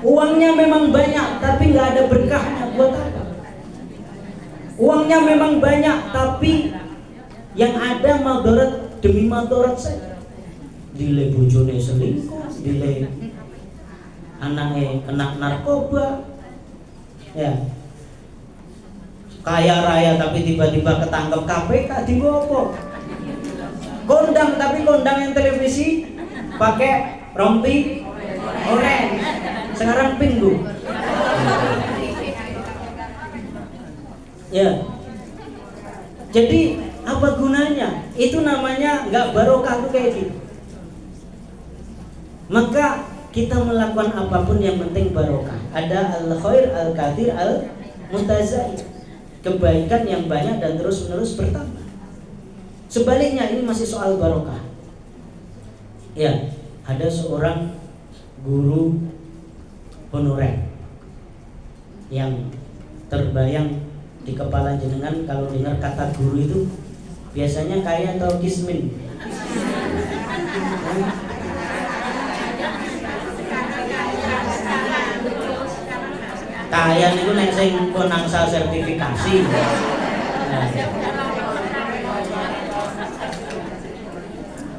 Uangnya memang banyak tapi nggak ada berkahnya, buat apa? Uangnya memang banyak tapi yang ada madarat demi madarat saja. Dile bojone selingkuh, dile anaknya kena narkoba. Ya. Kaya raya tapi tiba-tiba ketangkep KPK digopo. Kondang tapi kondang yang televisi pakai rompi oranye. Sekarang pink Bu. Ya. Jadi apa gunanya? Itu namanya nggak barokah tuh kayak gitu. Maka kita melakukan apapun yang penting barokah. Ada al-khair al-kathir al-mutazaid. Kebaikan yang banyak dan terus-menerus bertambah. Sebaliknya ini masih soal barokah. Ya, ada seorang guru honorer yang terbayang di kepala jenengan kalau dengar kata guru itu biasanya kaya atau kismin? Kaya niku nek sing pun angsal sertifikasi.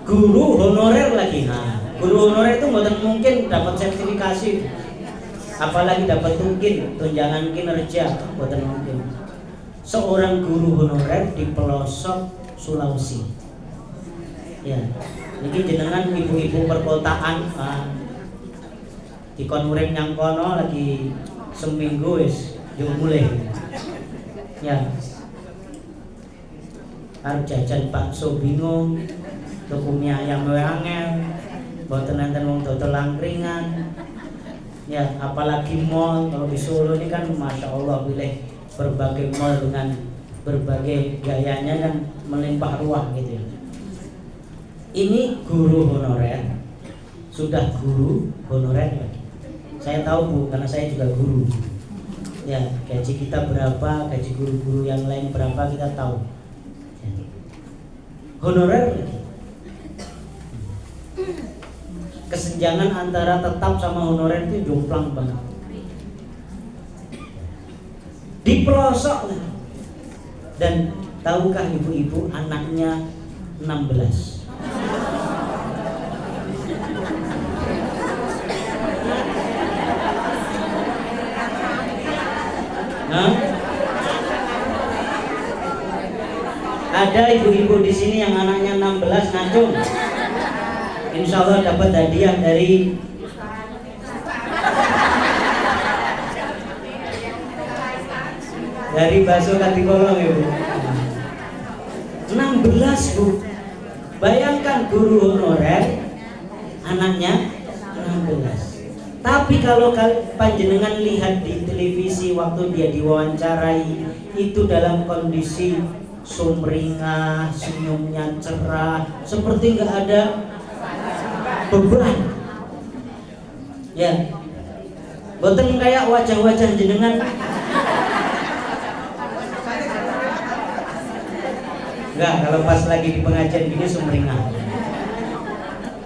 Guru honorer lagi. Nah, guru honorer itu mboten mungkin dapat sertifikasi. Apalagi dapat tunjangan kinerja, mboten mungkin. Seorang guru honorer di pelosok Sulawesi. Ya, niki jenengan ibu-ibu perkotaan di konurip nyang kono lagi seminggu wis yo mulai. Ya. Arep jajan bakso bingung, tuku mie ayam angel, mboten enten wong dodol angkringan. Ya, apalagi mall. Kalau di Solo ini kan Masya Allah pilih berbagai mall dengan berbagai gayanya kan melimpah ruah gitu ya. Ini guru honorer, sudah guru honorer lagi. Saya tahu Bu, karena saya juga guru. Ya, gaji kita berapa, gaji guru-guru yang lain berapa kita tahu. Ya. Honorer lagi. Kesenjangan antara tetap sama honorer itu jomplang banget. Di pelosok. Dan tahukah ibu-ibu anaknya 16? Nah, ada ibu-ibu di sini yang anaknya 16 ngacung. Insya Allah dapat hadiah dari bakso Katikolong ya Bu. 16 Bu. Bayangkan guru honorer anaknya 16. Tapi kalau panjenengan lihat di televisi waktu dia diwawancarai, itu dalam kondisi sumringah, senyumnya cerah, seperti nggak ada beban. Ya, boten kayak wajah-wajah jenengan. Enggak, kalau pas lagi di pengajian gini sumringah.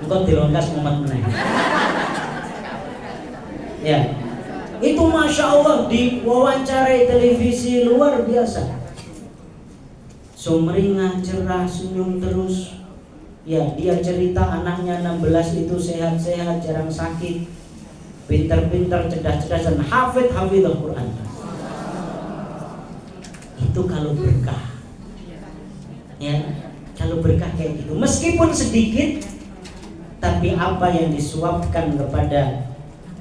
Engkau dilongkas momen meneh. Ya, Itu Masya Allah diwawancarai televisi luar biasa. Sumringah, cerah, senyum terus. Ya, dia cerita anaknya 16 itu sehat-sehat, jarang sakit, pintar-pintar, cerdas-cerdas, dan hafidh Quran. Itu kalau berkah. Ya, kalau berkah kayak gitu, meskipun sedikit, tapi apa yang disuapkan kepada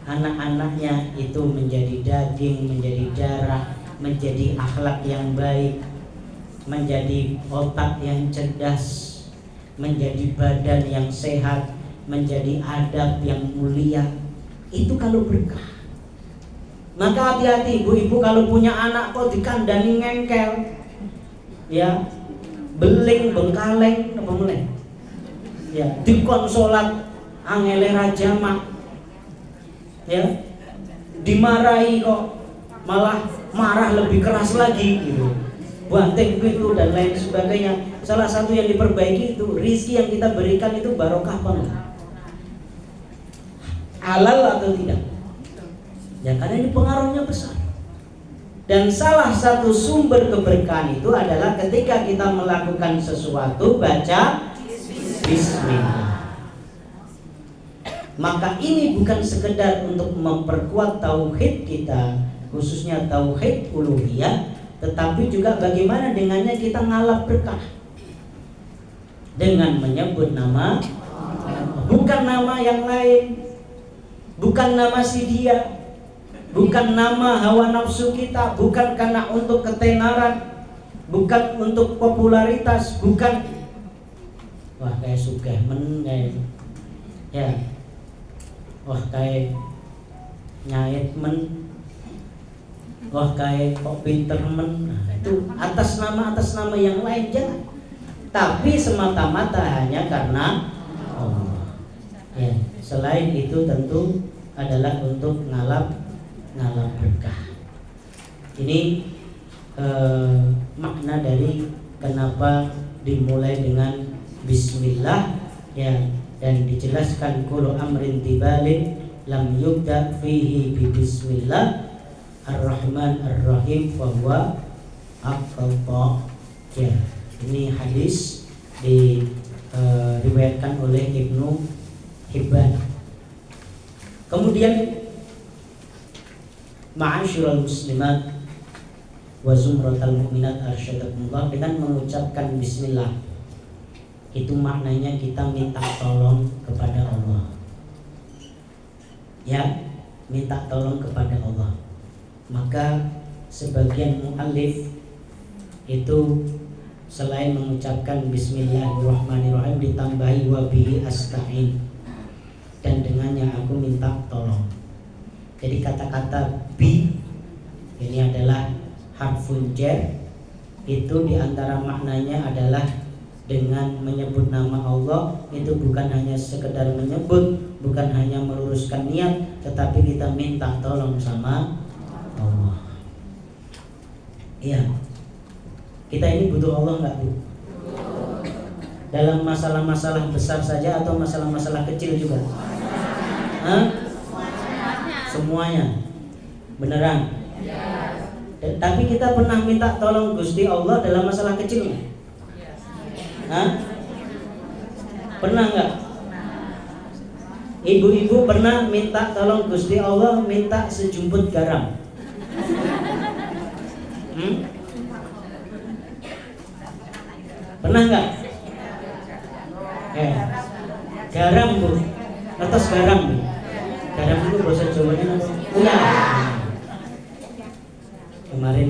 anak-anaknya itu menjadi daging, menjadi darah, menjadi akhlak yang baik, menjadi otak yang cerdas, menjadi badan yang sehat, menjadi adab yang mulia. Itu kalau berkah. Maka hati-hati ibu-ibu kalau punya anak kok dikandani ngengkel, ya, beling, bengkaleng, apa mulai, ya, dikonsolat angele rajamak, ya, dimarahi kok malah marah lebih keras lagi, gitu, banting pintu dan lain sebagainya. Salah satu yang diperbaiki itu rizki yang kita berikan itu barokah apa enggak, halal atau tidak, ya, karena ini pengaruhnya besar. Dan salah satu sumber keberkahan itu adalah ketika kita melakukan sesuatu baca bismillah. Maka ini bukan sekedar untuk memperkuat tauhid kita, khususnya tauhid uluhiyah, tetapi juga bagaimana dengannya kita ngalap berkah dengan menyebut nama, bukan nama yang lain, bukan nama si dia, bukan nama hawa nafsu kita, bukan karena untuk ketenaran, bukan untuk popularitas, bukan wah kayak sugih men kayak, ya, wah kayak nyait men, wah kayak kok pinter men. Nah, itu atas nama yang lain jangan, tapi semata-mata hanya karena Allah. Ya, selain itu tentu adalah untuk ngalap berkah. Ini makna dari kenapa dimulai dengan bismillah, ya, dan dijelaskan kullu amrin tibalin lam yubda fihi bi bismillah ar-rahman ar-rahim fahuwa aqta. Ya, ini hadis diriwayatkan oleh Ibnu Hibban. Kemudian ma'asyiral muslimat wa zumratal mu'minat arsyadakumullah, dengan mengucapkan bismillah itu maknanya kita minta tolong kepada Allah. Ya, minta tolong kepada Allah. Maka sebagian mu'allif itu selain mengucapkan bismillahirrahmanirrahim ditambahi wa bihi asta'in, dan dengannya aku minta tolong. Jadi kata-kata bi ini adalah harfun jar, itu diantara maknanya adalah dengan menyebut nama Allah itu bukan hanya sekedar menyebut, bukan hanya meluruskan niat, tetapi kita minta tolong sama Allah. Iya, kita ini butuh Allah nggak Bu? Dalam masalah-masalah besar saja atau masalah-masalah kecil juga? Hah? Semuanya. Beneran? Tapi kita pernah minta tolong Gusti Allah dalam masalah kecil nggak? Hah? Pernah nggak? Ibu-ibu pernah minta tolong Gusti Allah minta sejumput garam? Pernah nggak? Garam Bu, atas garam Bu. Garam itu bahasa Jawanya apa? Iya. Kemarin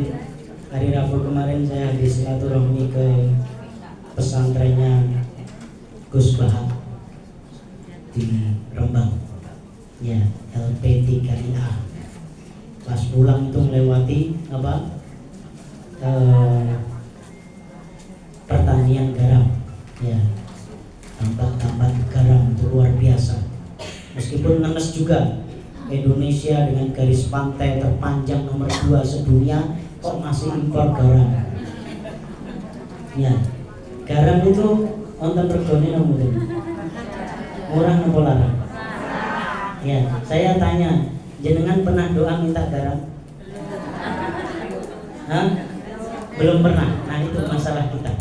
hari Rabu kemarin saya habis silaturahmi ke pesantrennya Gus Bahak di Rembang, ya, LP3IA. Pas pulang itu melewati apa? Pertanian garam, ya, tambat garam itu luar biasa. Meskipun nenes juga, Indonesia dengan garis pantai terpanjang nomor 2 sedunia kok masih impor garam. Ya, garam itu wonten regane murah napa larang? Ya, saya tanya, Jenengan pernah doa minta garam? Hah? Belum pernah. Nah itu masalah kita.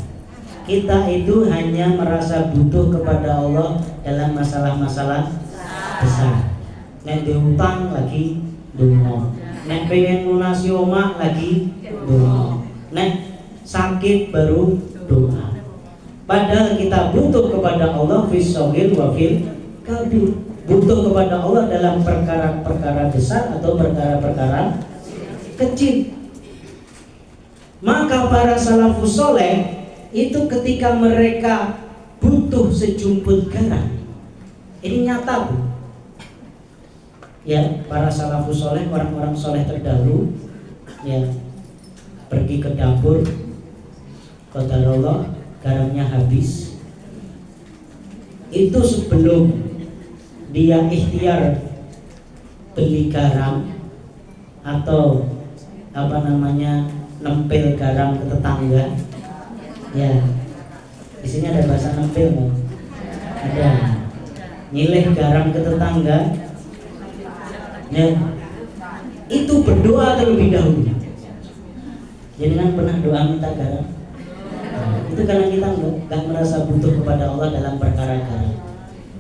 Kita itu hanya merasa butuh kepada Allah dalam masalah-masalah besar. Nek diutang lagi donga. Nek pengen lunasi omah lagi donga. Nek sakit baru doa. Padahal kita butuh kepada Allah fis shaghir wa fil kabir. Butuh kepada Allah dalam perkara-perkara besar atau perkara-perkara kecil. Maka para salafus soleh itu ketika mereka butuh sejumput garam, ini nyata Bu. Ya, para salafus soleh, orang-orang soleh terdahulu, ya, pergi ke dapur, qadarullah garamnya habis. Itu sebelum dia ikhtiar beli garam atau nempel garam ke tetangga. Ya, di sini ada bahasa nempel nggak? Ada. Nyileh garam ke tetangga. Ya, itu berdoa terlebih dahulu. Jangan pernah doa minta garam. Nah, itu karena kita nggak merasa butuh kepada Allah dalam perkara garam.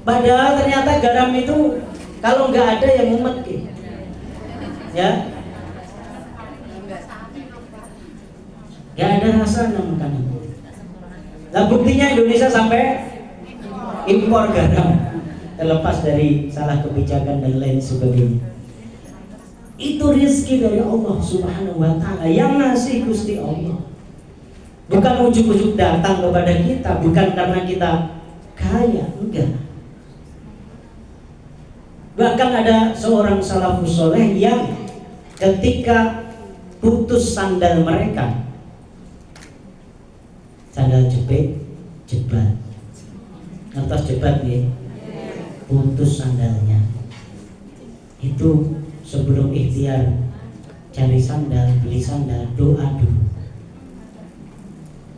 Padahal ternyata garam itu kalau nggak ada yang mumet gitu. Ya, nggak ada rasanya makanan. Nah buktinya Indonesia sampai impor garam, terlepas dari salah kebijakan dan lain sebagainya. Itu rezeki dari Allah Subhanahu wa Ta'ala, yang ngasih Gusti Allah. Bukan ujuk-ujuk datang kepada kita, bukan karena kita kaya, enggak. Bahkan ada seorang salafus soleh yang ketika putus sandal mereka, sandal jebat, atas jebat nih, putus sandalnya, itu sebelum ikhtiar cari sandal, beli sandal, doa dulu.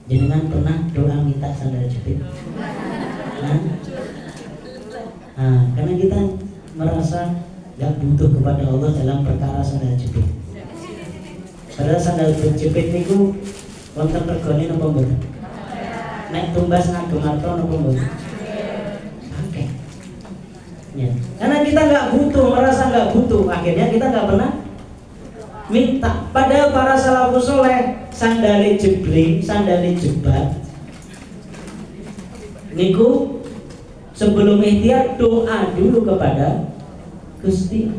Jangan pernah doa minta sandal jepit. Nah, karena kita merasa gak butuh kepada Allah dalam perkara sandal jepit. Padahal sandal jepit itu wonten regane napa mboten? Nek tumbas ngagem arto napa mboten? Oke. Ya. Karena kita nggak butuh, merasa nggak butuh, akhirnya kita nggak pernah minta. Padahal para salafus soleh sandale jebling, sandale jebat, niku sebelum ikhtiar doa dulu kepada Gusti.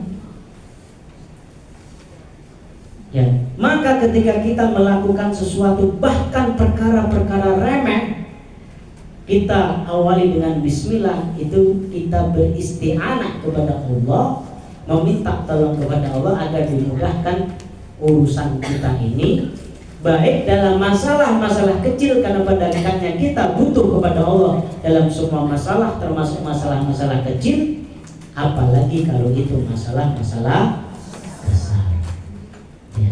Ya, maka ketika kita melakukan sesuatu, bahkan perkara-perkara remeh, kita awali dengan bismillah, itu kita beristi'anah kepada Allah, meminta tolong kepada Allah agar dimudahkan urusan kita ini, baik dalam masalah-masalah kecil karena pada hakikatnya kita butuh kepada Allah dalam semua masalah, termasuk masalah-masalah kecil, apalagi kalau itu masalah-masalah besar. Ya.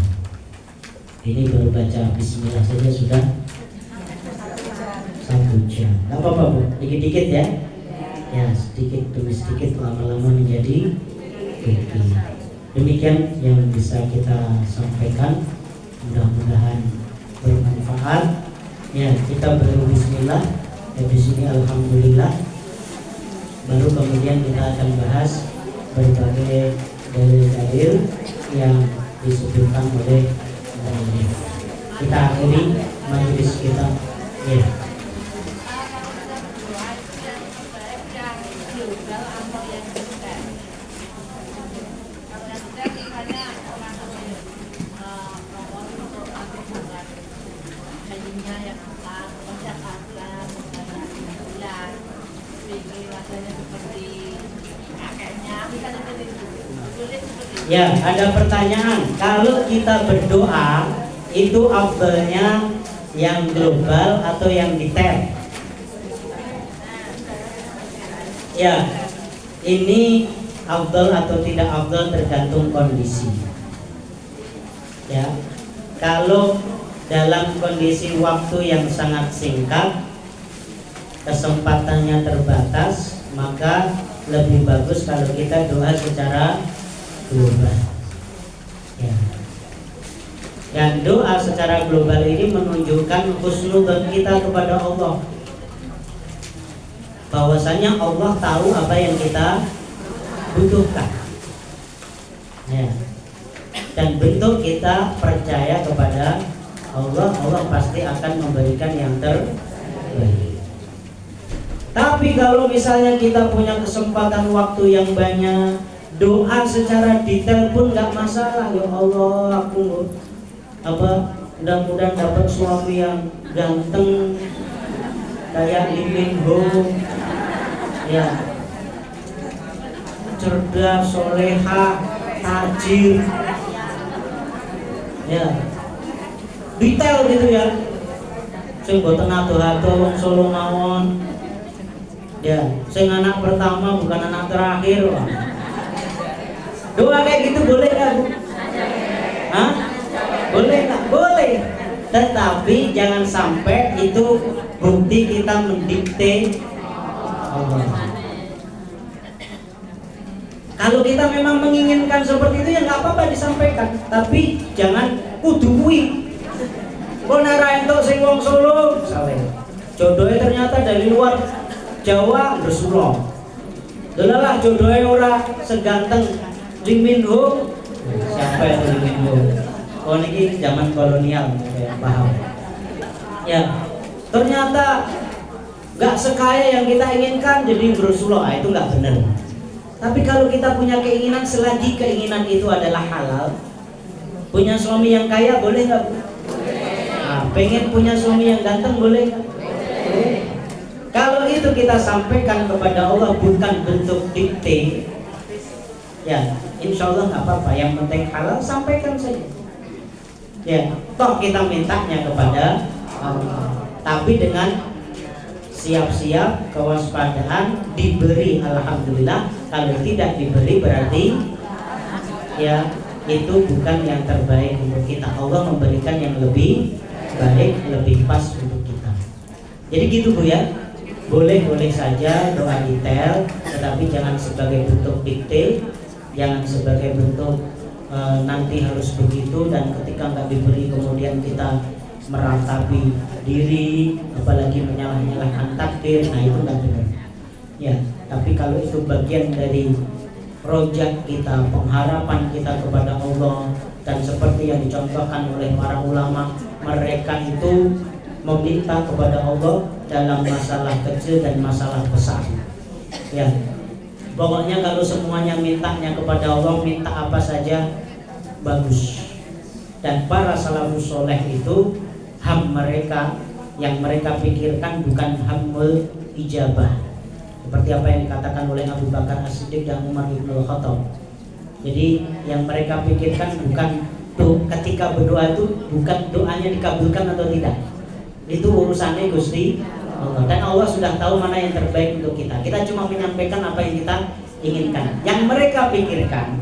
Ini baru baca bismillah saja sudah 1 jam. Gak apa-apa Bu, dikit-dikit ya. Ya, sedikit demi sedikit, lama-lama menjadi tinggi. Demikian yang bisa kita sampaikan, mudah-mudahan bermanfaat. Ya, kita baru bismillah, habis ini alhamdulillah. Baru kemudian kita akan bahas berbagai dalil-dalil yang disebutkan oleh dalil. Kita akhiri majelis kita. Ya. Ya, ada pertanyaan. Kalau kita berdoa itu afdalnya yang global atau yang detail? Ya, ini afdal atau tidak afdal tergantung kondisi. Ya, kalau dalam kondisi waktu yang sangat singkat, kesempatannya terbatas, maka lebih bagus kalau kita doa secara global. Ya. Dan doa secara global ini menunjukkan husnudzon kita kepada Allah. Bahwasanya Allah tahu apa yang kita butuhkan. Ya. Dan bentuk kita percaya kepada Allah, Allah pasti akan memberikan yang terbaik. Tapi kalau misalnya kita punya kesempatan waktu yang banyak, doa secara detail pun nggak masalah. Ya Allah, aku mudah-mudahan dapat suami yang ganteng kayak Lee Min Ho, ya, cerdas, soleha, tajir, ya, detail gitu ya. Sing boten ado-ado wong Solo mawon. Ya, sing anak pertama bukan anak terakhir. Wah. Doa kayak gitu boleh nggak, Bu? Hah? Boleh nggak? Boleh. Tetapi jangan sampai itu bukti kita mendikte Allah. Kalau kita memang menginginkan seperti itu ya nggak apa-apa disampaikan, tapi jangan kuduwi. Kok nara entuk sing wong Solo, misalnya jodohnya ternyata dari luar Jawa bersulong. Delalah jodohnya ora seganteng Lee Min Ho. Siapa yang Lee Min Ho? Oh ini zaman kolonial, ya, paham? Ya, ternyata nggak sekaya yang kita inginkan jadi bersulong. Itu nggak benar. Tapi kalau kita punya keinginan, selagi keinginan itu adalah halal, punya suami yang kaya boleh nggak? Nah, pengen punya suami yang ganteng boleh nggak? Kalau itu kita sampaikan kepada Allah bukan bentuk dikte, ya insya Allah nggak apa-apa. Yang penting halal, sampaikan saja. Ya, toh kita mintanya kepada Allah, tapi dengan siap-siap, kewaspadaan, diberi alhamdulillah. Kalau tidak diberi berarti ya itu bukan yang terbaik untuk kita. Allah memberikan yang lebih baik, lebih pas untuk kita. Jadi gitu Bu ya. Boleh saja doa detail, tetapi jangan sebagai bentuk dikte, jangan sebagai bentuk nanti harus begitu, dan ketika nggak diberi kemudian kita meratapi diri, apalagi menyalah-nyalahkan takdir. Nah itu nggak benar. Ya, tapi kalau itu bagian dari rojak kita, pengharapan kita kepada Allah, dan seperti yang dicontohkan oleh para ulama, mereka itu meminta kepada Allah dalam masalah kecil dan masalah besar. Ya, pokoknya kalau semuanya mintanya kepada Allah, minta apa saja bagus. Dan para salafus soleh itu ham mereka yang mereka pikirkan bukan hamul ijabah, seperti apa yang dikatakan oleh Abu Bakar As-Siddiq dan Umar Ibn Khattab. Jadi yang mereka pikirkan bukan tuh ketika berdoa itu bukan doanya dikabulkan atau tidak. Itu urusannya Gusti Allah, dan Allah sudah tahu mana yang terbaik untuk kita. Kita cuma menyampaikan apa yang kita inginkan. Yang mereka pikirkan,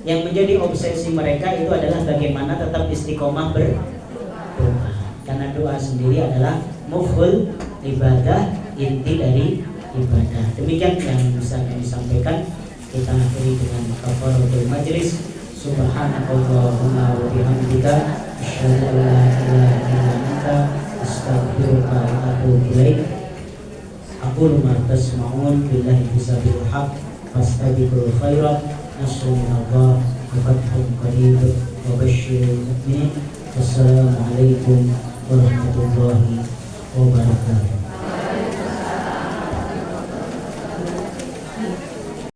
yang menjadi obsesi mereka itu adalah bagaimana tetap istiqomah berdoa. Karena doa sendiri adalah mukhul ibadah, inti dari ibadah. Demikian yang bisa kami sampaikan. Kita akhiri dengan kafaratul majlis. Subhanakallahumma wa bihamdika asyhadu an la ilaha illa anta astaghfiruka wa atubu ilaik. Aqulu ma tasma'un billahi bisabil haq fastabiqul khairat nasrullah wa fathun qarib wa basyiril mu'minin. Wassalamualaikum warahmatullahi wabarakatuh.